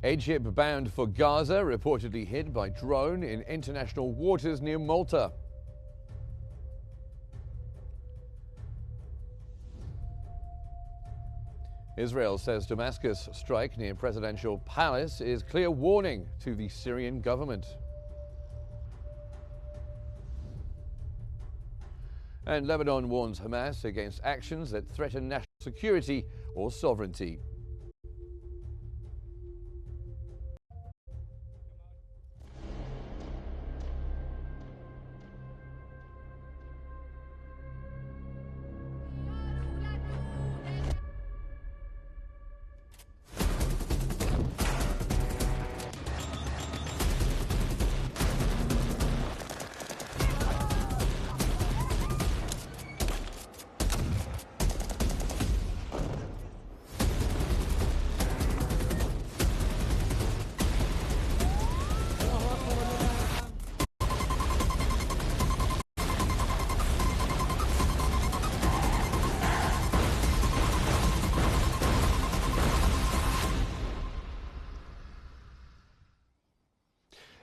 Aid ship bound for Gaza reportedly hit by drone in international waters near Malta. Israel says Damascus strike near presidential palace is clear warning to the Syrian government. And Lebanon warns Hamas against actions that threaten national security or sovereignty.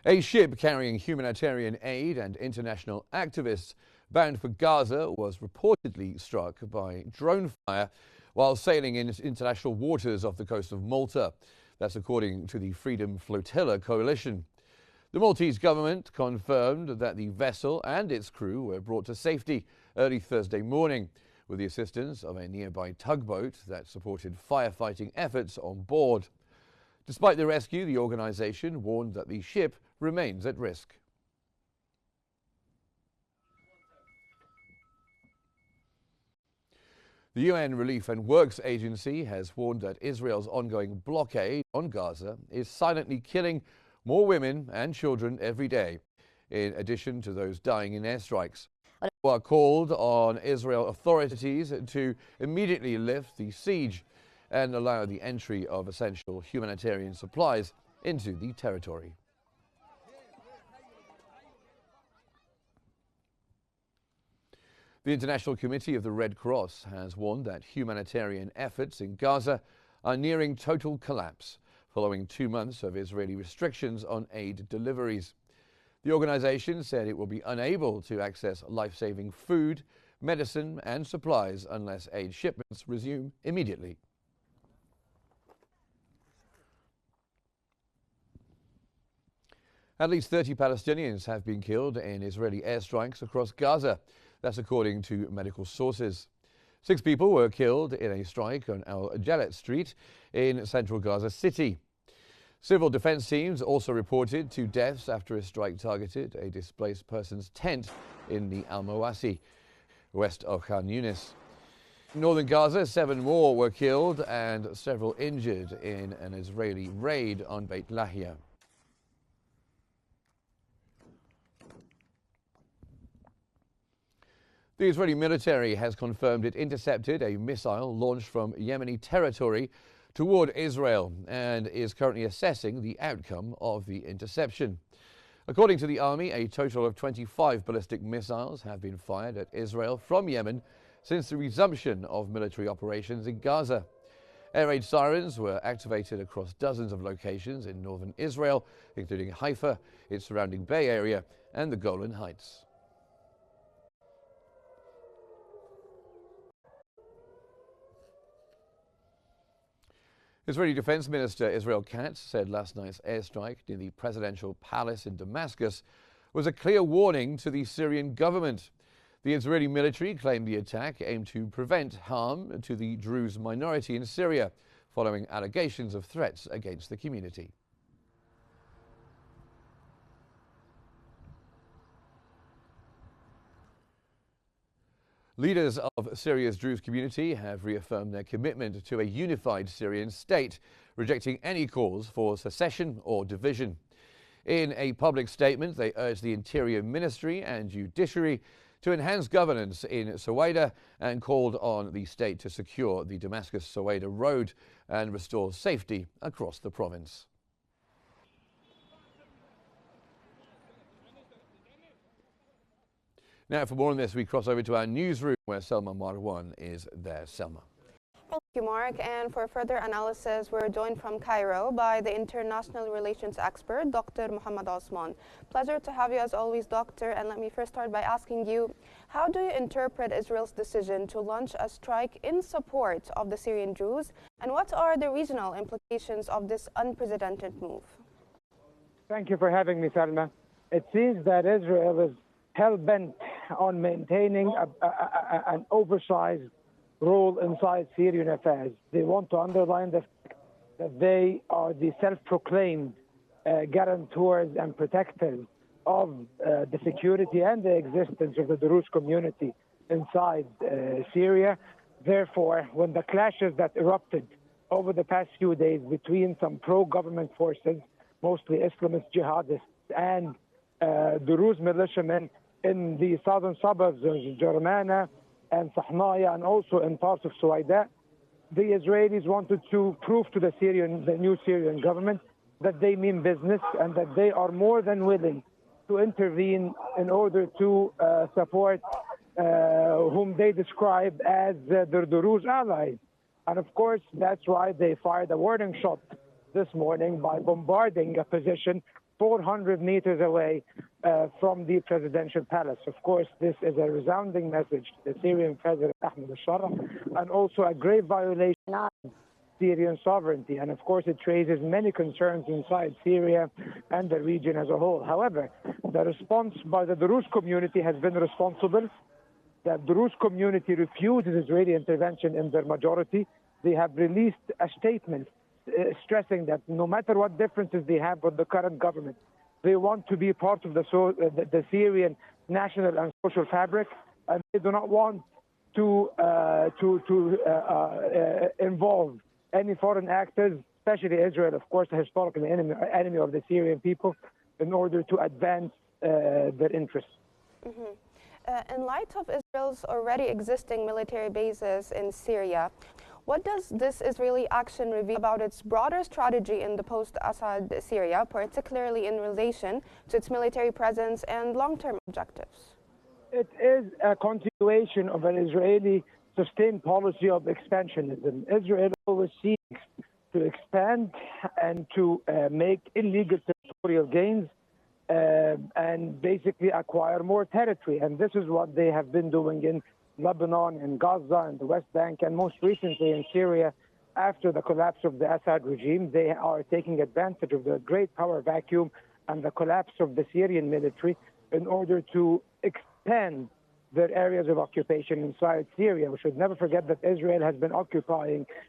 A ship carrying humanitarian aid and international activists bound for Gaza was reportedly struck by drone fire while sailing in international waters off the coast of Malta. That's according to the Freedom Flotilla Coalition. The Maltese government confirmed that the vessel and its crew were brought to safety early Thursday morning with the assistance of a nearby tugboat that supported firefighting efforts on board. Despite the rescue, the organization warned that the ship remains at risk. The UN Relief and Works Agency has warned that Israel's ongoing blockade on Gaza is silently killing more women and children every day, in addition to those dying in airstrikes. Are called on Israel authorities to immediately lift the siege and allow the entry of essential humanitarian supplies into the territory. The International Committee of the Red Cross has warned that humanitarian efforts in Gaza are nearing total collapse following 2 months of Israeli restrictions on aid deliveries. The organization said it will be unable to access life-saving food, medicine and supplies unless aid shipments resume immediately. At least 30 Palestinians have been killed in Israeli airstrikes across Gaza. That's according to medical sources. 6 people were killed in a strike on Al Jalet Street in central Gaza City. Civil defense teams also reported 2 deaths after a strike targeted a displaced person's tent in the Al Mawasi, west of Khan Yunis. In northern Gaza, 7 more were killed and several injured in an Israeli raid on Beit Lahia. The Israeli military has confirmed it intercepted a missile launched from Yemeni territory toward Israel and is currently assessing the outcome of the interception. According to the army, a total of 25 ballistic missiles have been fired at Israel from Yemen since the resumption of military operations in Gaza. Air raid sirens were activated across dozens of locations in northern Israel, including Haifa, its surrounding Bay Area, and the Golan Heights. Israeli Defense Minister Israel Katz said last night's airstrike near the presidential palace in Damascus was a clear warning to the Syrian government. The Israeli military claimed the attack aimed to prevent harm to the Druze minority in Syria, following allegations of threats against the community. Leaders of Syria's Druze community have reaffirmed their commitment to a unified Syrian state, rejecting any calls for secession or division. In a public statement, they urged the Interior Ministry and Judiciary to enhance governance in Suwayda and called on the state to secure the Damascus-Suwayda road and restore safety across the province. Now, for more on this, we cross over to our newsroom where Selma Marwan is there. Selma. Thank you, Mark. And for further analysis, we're joined from Cairo by the international relations expert, Dr. Muhammad Osman. Pleasure to have you as always, Doctor. And let me first start by asking you, how do you interpret Israel's decision to launch a strike in support of the Syrian Druze? And what are the regional implications of this unprecedented move? Thank you for having me, Salma. It seems that Israel is hell-bent on maintaining an oversized role inside Syrian affairs. They want to underline the fact that they are the self-proclaimed guarantors and protectors of the security and the existence of the Druze community inside Syria. Therefore, when the clashes that erupted over the past few days between some pro-government forces, mostly Islamist jihadists, and Druze militiamen in the southern suburbs of Germana and Sahnaya, and also in parts of Suwayda, the Israelis wanted to prove to the new Syrian government that they mean business and that they are more than willing to intervene in order to support whom they describe as their Druze allies. And of course, that's why they fired a warning shot this morning by bombarding a position 400 meters away from the presidential palace. Of course, this is a resounding message to the Syrian President Ahmed al-Shara, and also a grave violation of Syrian sovereignty. And of course, it raises many concerns inside Syria and the region as a whole. However, the response by the Druze community has been responsible. The Druze community refuses Israeli intervention in their majority. They have released a statement stressing that no matter what differences they have with the current government, they want to be part of the Syrian national and social fabric, and they do not want to involve any foreign actors, especially Israel, of course, a historical enemy of the Syrian people, in order to advance their interests. In light of Israel's already existing military bases in Syria, what does this Israeli action reveal about its broader strategy in the post-Assad Syria, particularly in relation to its military presence and long-term objectives? It is a continuation of an Israeli sustained policy of expansionism. Israel always seeks to expand and to make illegal territorial gains and basically acquire more territory. And this is what they have been doing in Lebanon, in Gaza, and the West Bank, and most recently in Syria. After the collapse of the Assad regime, they are taking advantage of the great power vacuum and the collapse of the Syrian military in order to expand their areas of occupation inside Syria. We should never forget that Israel has been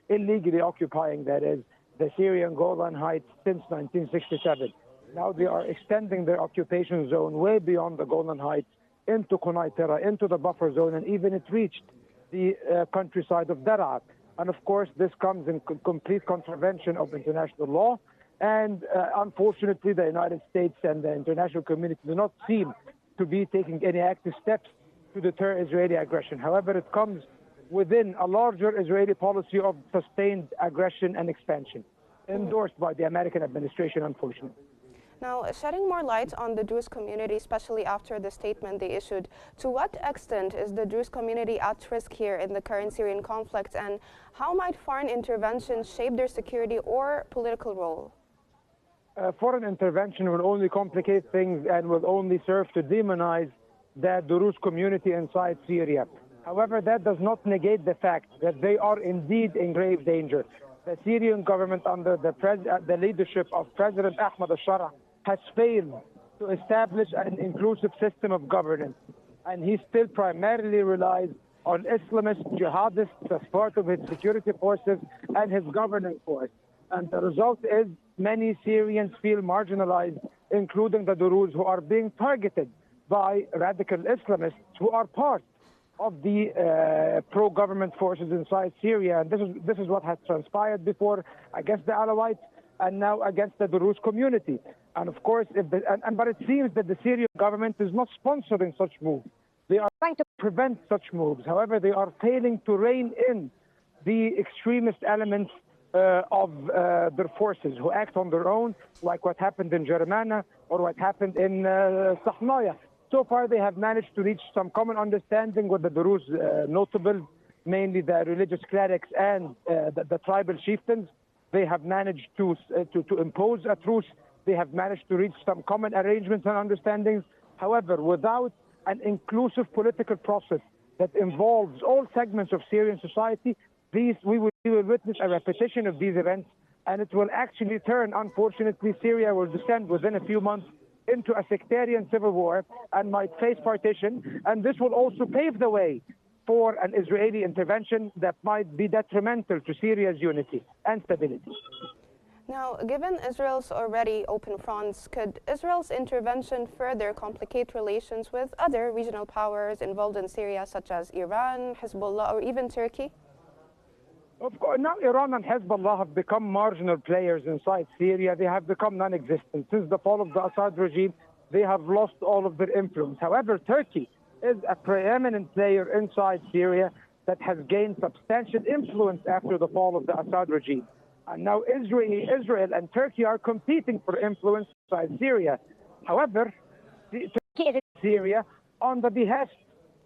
illegally occupying, that is, the Syrian Golan Heights since 1967. Now they are extending their occupation zone way beyond the Golan Heights into Qnews, into the buffer zone, and even it reached the countryside of Daraa. And of course, this comes in complete contravention of international law. And unfortunately, the United States and the international community do not seem to be taking any active steps to deter Israeli aggression. However, it comes within a larger Israeli policy of sustained aggression and expansion, endorsed by the American administration, unfortunately. Now, shedding more light on the Druze community, especially after the statement they issued, to what extent is the Druze community at risk here in the current Syrian conflict, and how might foreign intervention shape their security or political role? Foreign intervention will only complicate things and will only serve to demonize the Druze community inside Syria. However, that does not negate the fact that they are indeed in grave danger. The Syrian government, under the leadership of President Ahmed al-Shara, has failed to establish an inclusive system of governance, and he still primarily relies on Islamist jihadists as part of his security forces and his governing force. And the result is many Syrians feel marginalized, including the Druze, who are being targeted by radical Islamists who are part of the pro-government forces inside Syria. And this is what has transpired before against the Alawites and now against the Druze community. And of course, but it seems that the Syrian government is not sponsoring such moves. They are trying to prevent such moves. However, they are failing to rein in the extremist elements of their forces who act on their own, like what happened in Germana or what happened in Sahnaya. So far, they have managed to reach some common understanding with the Druze notables mainly the religious clerics and the tribal chieftains. They have managed to impose a truce. They have managed to reach some common arrangements and understandings. However, without an inclusive political process that involves all segments of Syrian society, we will witness a repetition of these events, and it will actually turn, unfortunately, Syria will descend within a few months into a sectarian civil war and might face partition. And this will also pave the way for an Israeli intervention that might be detrimental to Syria's unity and stability. Now, given Israel's already open fronts, could Israel's intervention further complicate relations with other regional powers involved in Syria, such as Iran, Hezbollah, or even Turkey? Of course, now Iran and Hezbollah have become marginal players inside Syria. They have become non-existent. Since the fall of the Assad regime, they have lost all of their influence. However, Turkey is a preeminent player inside Syria that has gained substantial influence after the fall of the Assad regime. And now Israel and Turkey are competing for influence inside Syria. However, Turkey is in Syria on the behest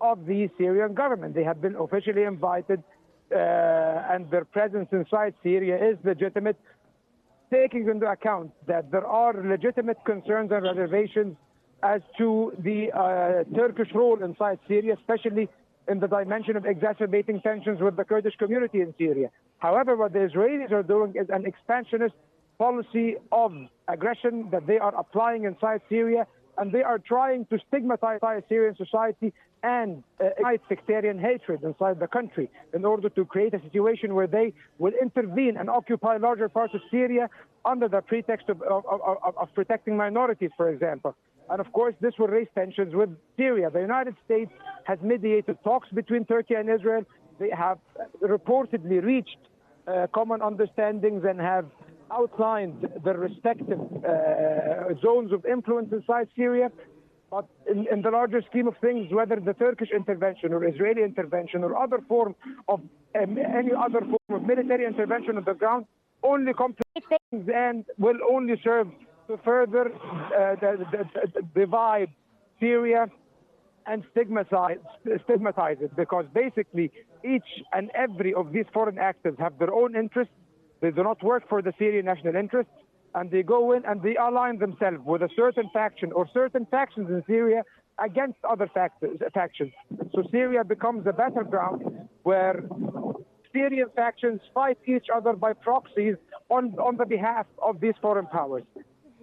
of the Syrian government. They have been officially invited, and their presence inside Syria is legitimate, taking into account that there are legitimate concerns and reservations as to the Turkish role inside Syria, especially in the dimension of exacerbating tensions with the Kurdish community in Syria. However, what the Israelis are doing is an expansionist policy of aggression that they are applying inside Syria, and they are trying to stigmatize Syrian society and ignite sectarian hatred inside the country in order to create a situation where they will intervene and occupy larger parts of Syria under the pretext of protecting minorities, for example. And of course, this will raise tensions with Syria. The United States has mediated talks between Turkey and Israel. They have reportedly reached common understandings and have outlined their respective zones of influence inside Syria. But in the larger scheme of things, whether the Turkish intervention or Israeli intervention or other form of any other form of military intervention on the ground only complicates things and will only serve to further divide Syria and stigmatize it, because basically each and every of these foreign actors have their own interests. They do not work for the Syrian national interests, and they go in and they align themselves with a certain faction or certain factions in Syria against other factions. So Syria becomes a battleground where Syrian factions fight each other by proxies on the behalf of these foreign powers.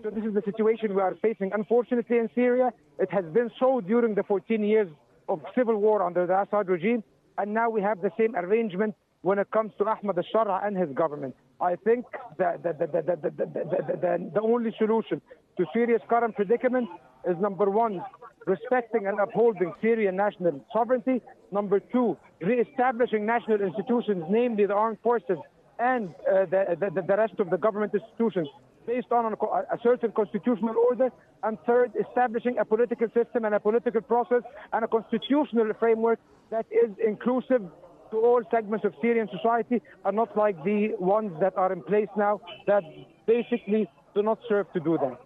So this is the situation we are facing, unfortunately, in Syria. It has been so during the 14 years of civil war under the Assad regime, and now we have the same arrangement when it comes to Ahmad al-Shara and his government. I think that the only solution to Syria's current predicament is, number one, respecting and upholding Syrian national sovereignty. Number two, re-establishing national institutions, namely the armed forces and the rest of the government institutions, based on a certain constitutional order. And third, establishing a political system and a political process and a constitutional framework that is inclusive to all segments of Syrian society, and not like the ones that are in place now that basically do not serve to do that.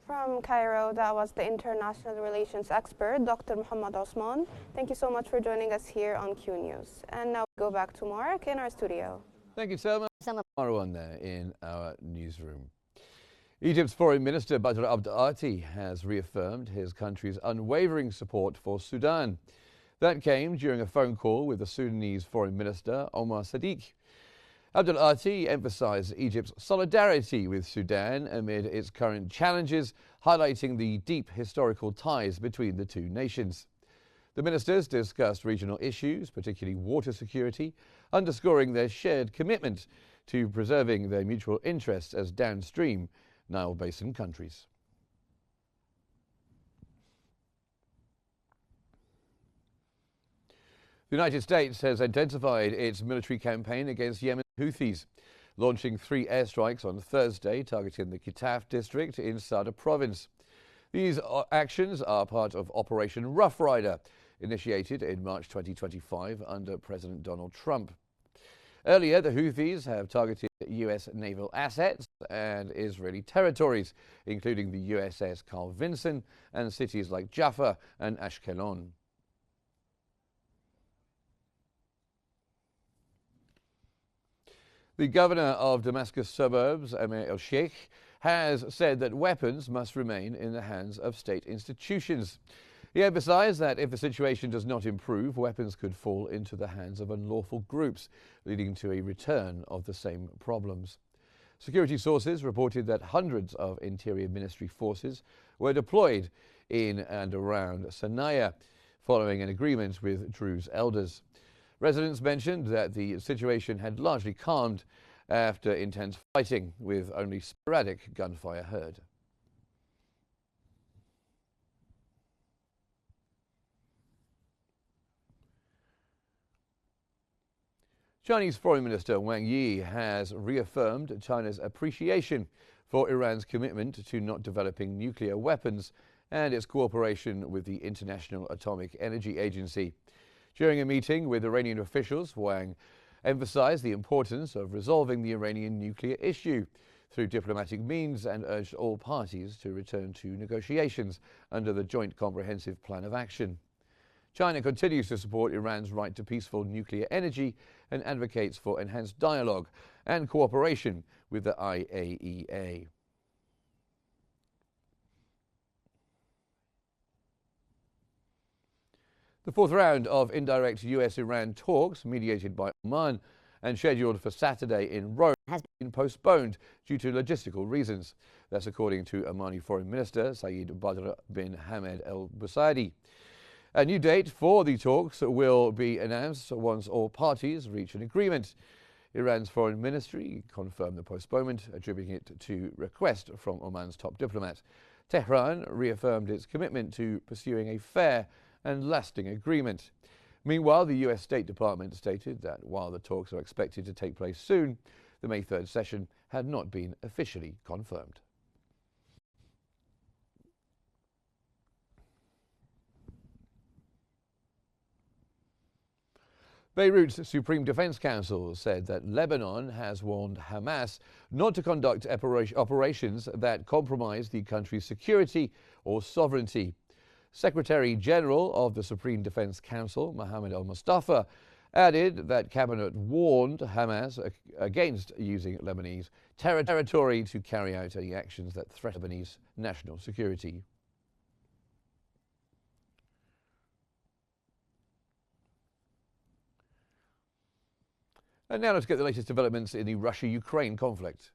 From Cairo, that was the international relations expert, Dr. Muhammad Osman. Thank you so much for joining us here on Qnews. And now we go back to Mark in our studio. Thank you, Selma. Marwan there in our newsroom. Egypt's Foreign Minister Badr Abd Ati has reaffirmed his country's unwavering support for Sudan. That came during a phone call with the Sudanese Foreign Minister Omar Sadiq. Abdel Ati emphasized Egypt's solidarity with Sudan amid its current challenges, highlighting the deep historical ties between the two nations. The ministers discussed regional issues, particularly water security, underscoring their shared commitment to preserving their mutual interests as downstream Nile Basin countries. The United States has intensified its military campaign against Yemen's Houthis, launching 3 airstrikes on Thursday targeting the Kitaf district in Sada province. These actions are part of Operation Rough Rider, initiated in March 2025 under President Donald Trump. Earlier, the Houthis have targeted U.S. naval assets and Israeli territories, including the USS Carl Vinson and cities like Jaffa and Ashkelon. The governor of Damascus suburbs, Amir el-Sheikh, has said that weapons must remain in the hands of state institutions. He emphasized that if the situation does not improve, weapons could fall into the hands of unlawful groups, leading to a return of the same problems. Security sources reported that hundreds of Interior Ministry forces were deployed in and around Sana'a, following an agreement with Druze elders. Residents mentioned that the situation had largely calmed after intense fighting, with only sporadic gunfire heard. Chinese Foreign Minister Wang Yi has reaffirmed China's appreciation for Iran's commitment to not developing nuclear weapons and its cooperation with the International Atomic Energy Agency. During a meeting with Iranian officials, Wang emphasized the importance of resolving the Iranian nuclear issue through diplomatic means and urged all parties to return to negotiations under the Joint Comprehensive Plan of Action. China continues to support Iran's right to peaceful nuclear energy and advocates for enhanced dialogue and cooperation with the IAEA. The fourth round of indirect US-Iran talks, mediated by Oman and scheduled for Saturday in Rome, has been postponed due to logistical reasons. That's according to Omani Foreign Minister Saeed Badr bin Hamad Al Busaidi. A new date for the talks will be announced once all parties reach an agreement. Iran's foreign ministry confirmed the postponement, attributing it to request from Oman's top diplomat. Tehran reaffirmed its commitment to pursuing a fair and lasting agreement. Meanwhile, the US State Department stated that while the talks are expected to take place soon, the May 3rd session had not been officially confirmed. Beirut's Supreme Defense Council said that Lebanon has warned Hamas not to conduct operations that compromise the country's security or sovereignty. Secretary General of the Supreme Defense Council, Mohammed al-Mustafa, added that Cabinet warned Hamas against using Lebanese territory to carry out any actions that threaten Lebanese national security. And now let's get the latest developments in the Russia-Ukraine conflict.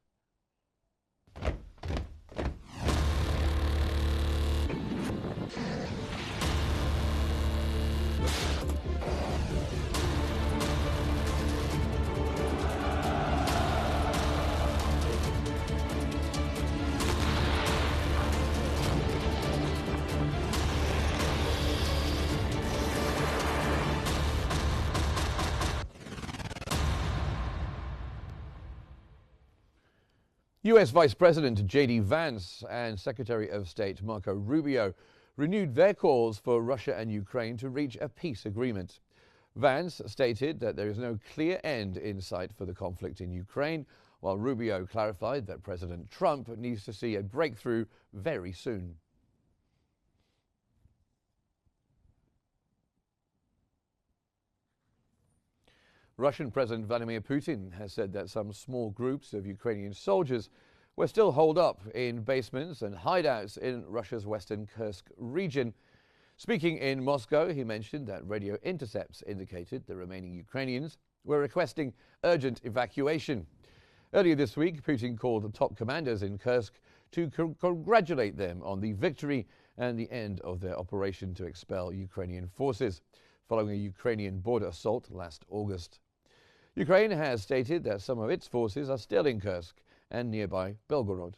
US Vice President J.D. Vance and Secretary of State Marco Rubio renewed their calls for Russia and Ukraine to reach a peace agreement. Vance stated that there is no clear end in sight for the conflict in Ukraine, while Rubio clarified that President Trump needs to see a breakthrough very soon. Russian President Vladimir Putin has said that some small groups of Ukrainian soldiers were still holed up in basements and hideouts in Russia's western Kursk region. Speaking in Moscow, he mentioned that radio intercepts indicated the remaining Ukrainians were requesting urgent evacuation. Earlier this week, Putin called the top commanders in Kursk to congratulate them on the victory and the end of their operation to expel Ukrainian forces, following a Ukrainian border assault last August. Ukraine has stated that some of its forces are still in Kursk and nearby Belgorod.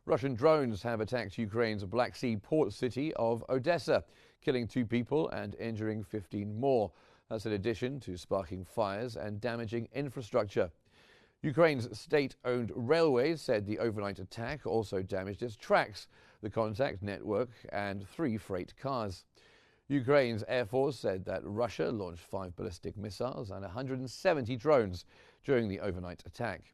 Russian drones have attacked Ukraine's Black Sea port city of Odessa, killing 2 people and injuring 15 more. That's in addition to sparking fires and damaging infrastructure. Ukraine's state-owned railways said the overnight attack also damaged its tracks, the contact network, and 3 freight cars. Ukraine's Air Force said that Russia launched 5 ballistic missiles and 170 drones during the overnight attack.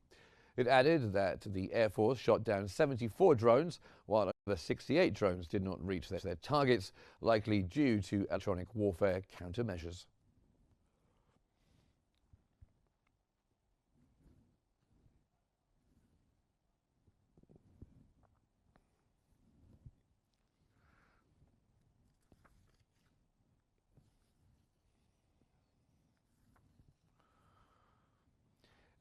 It added that the Air Force shot down 74 drones, while over 68 drones did not reach their targets, likely due to electronic warfare countermeasures.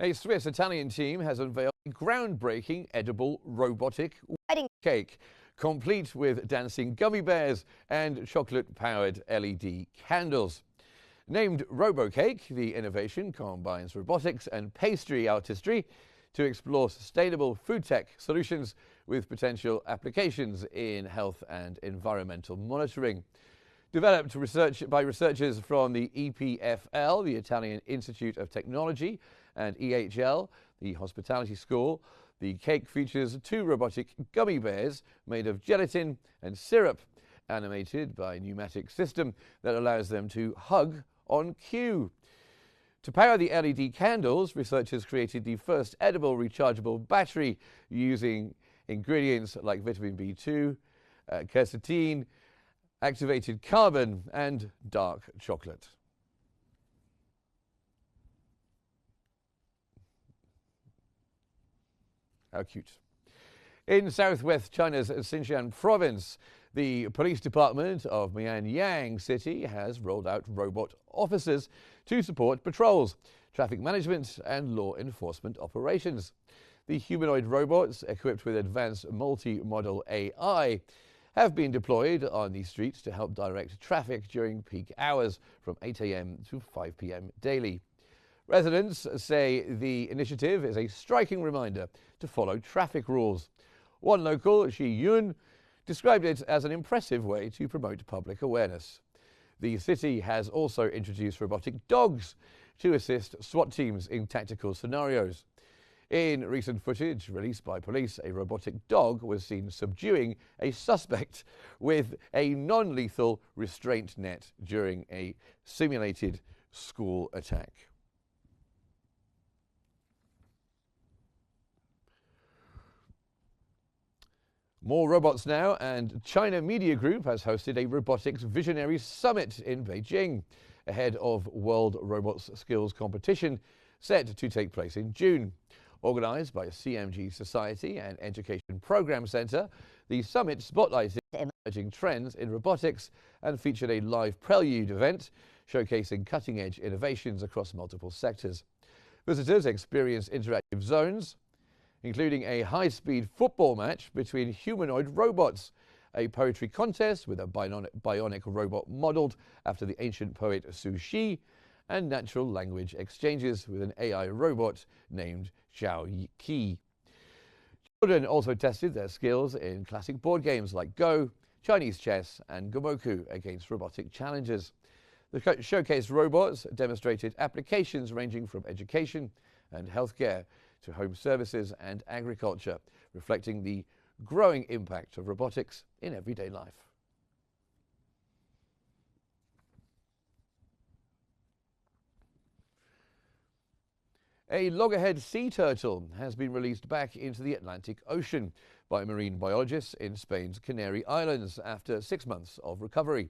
A Swiss-Italian team has unveiled a groundbreaking edible robotic wedding cake, complete with dancing gummy bears and chocolate-powered LED candles. Named RoboCake, the innovation combines robotics and pastry artistry to explore sustainable food tech solutions with potential applications in health and environmental monitoring. Developed by researchers from the EPFL, the Italian Institute of Technology, and EHL, the Hospitality School, the cake features 2 robotic gummy bears made of gelatin and syrup, animated by a pneumatic system that allows them to hug on cue. To power the LED candles, researchers created the first edible rechargeable battery using ingredients like vitamin B2, quercetin, activated carbon, and dark chocolate. How cute. In southwest China's Xinjiang province, the police department of Mianyang City has rolled out robot officers to support patrols, traffic management, and law enforcement operations. The humanoid robots, equipped with advanced multi-model AI, have been deployed on the streets to help direct traffic during peak hours from 8 a.m. to 5 p.m. daily. Residents say the initiative is a striking reminder to follow traffic rules. One local, Shi Yun, described it as an impressive way to promote public awareness. The city has also introduced robotic dogs to assist SWAT teams in tactical scenarios. In recent footage released by police, a robotic dog was seen subduing a suspect with a non-lethal restraint net during a simulated school attack. More robots now, and China Media Group has hosted a robotics visionary summit in Beijing ahead of World Robots Skills Competition set to take place in June. Organised by CMG Society and Education Programme Centre, the summit spotlighted emerging trends in robotics and featured a live prelude event showcasing cutting-edge innovations across multiple sectors. Visitors experienced interactive zones, including a high-speed football match between humanoid robots, a poetry contest with a bionic robot modelled after the ancient poet Su Shi, and natural language exchanges with an AI robot named Zhao Qi. Children also tested their skills in classic board games like Go, Chinese chess, and Gomoku against robotic challenges. The showcase robots demonstrated applications ranging from education and healthcare to home services and agriculture, reflecting the growing impact of robotics in everyday life. A loggerhead sea turtle has been released back into the Atlantic Ocean by marine biologists in Spain's Canary Islands after 6 months of recovery.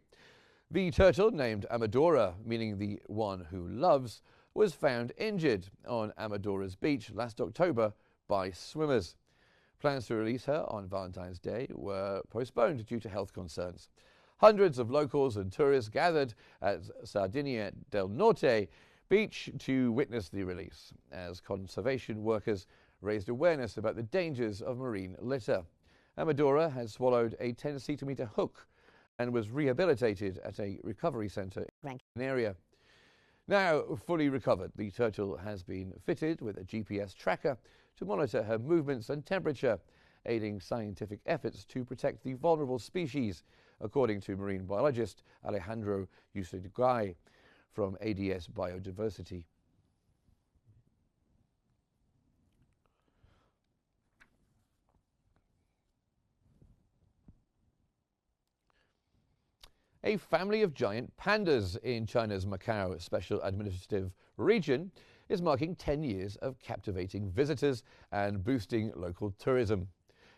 The turtle, named Amadora, meaning the one who loves, was found injured on Amadora's beach last October by swimmers. Plans to release her on Valentine's Day were postponed due to health concerns. Hundreds of locals and tourists gathered at Sardinia del Norte beach to witness the release, as conservation workers raised awareness about the dangers of marine litter. Amadora had swallowed a 10-centimetre hook and was rehabilitated at a recovery centre in an area. Now fully recovered, the turtle has been fitted with a GPS tracker to monitor her movements and temperature, aiding scientific efforts to protect the vulnerable species, according to marine biologist Alejandro Ucedguay from ADS Biodiversity. A family of giant pandas in China's Macau Special Administrative Region is marking 10 years of captivating visitors and boosting local tourism.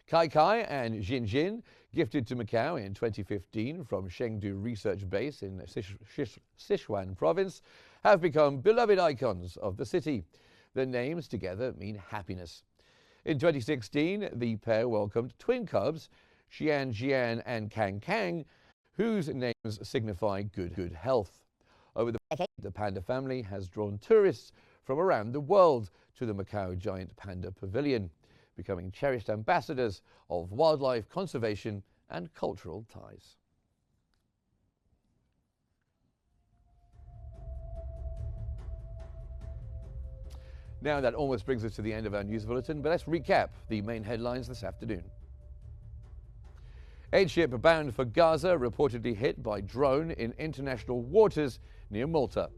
Kai Kai and Jin Jin, gifted to Macau in 2015 from Chengdu Research Base in Sichuan province, have become beloved icons of the city. Their names together mean happiness. In 2016, the pair welcomed twin cubs, Xian Jian and Kang Kang, whose names signify good health. Over the decade, the panda family has drawn tourists from around the world to the Macau Giant Panda Pavilion, becoming cherished ambassadors of wildlife conservation and cultural ties. Now that almost brings us to the end of our news bulletin, but let's recap the main headlines this afternoon. Aid ship bound for Gaza reportedly hit by drone in international waters near Malta.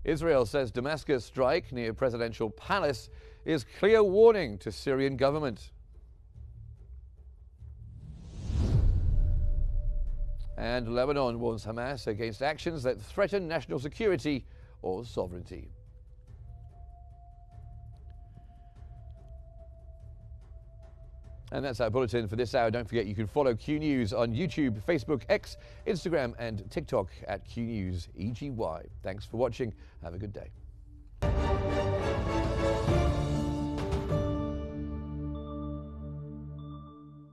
Israel says Damascus strike near presidential palace is clear warning to Syrian government. And Lebanon warns Hamas against actions that threaten national security or sovereignty. And that's our bulletin for this hour. Don't forget you can follow Q News on YouTube, Facebook, X, Instagram and TikTok at QNewsEGY. Thanks for watching. Have a good day.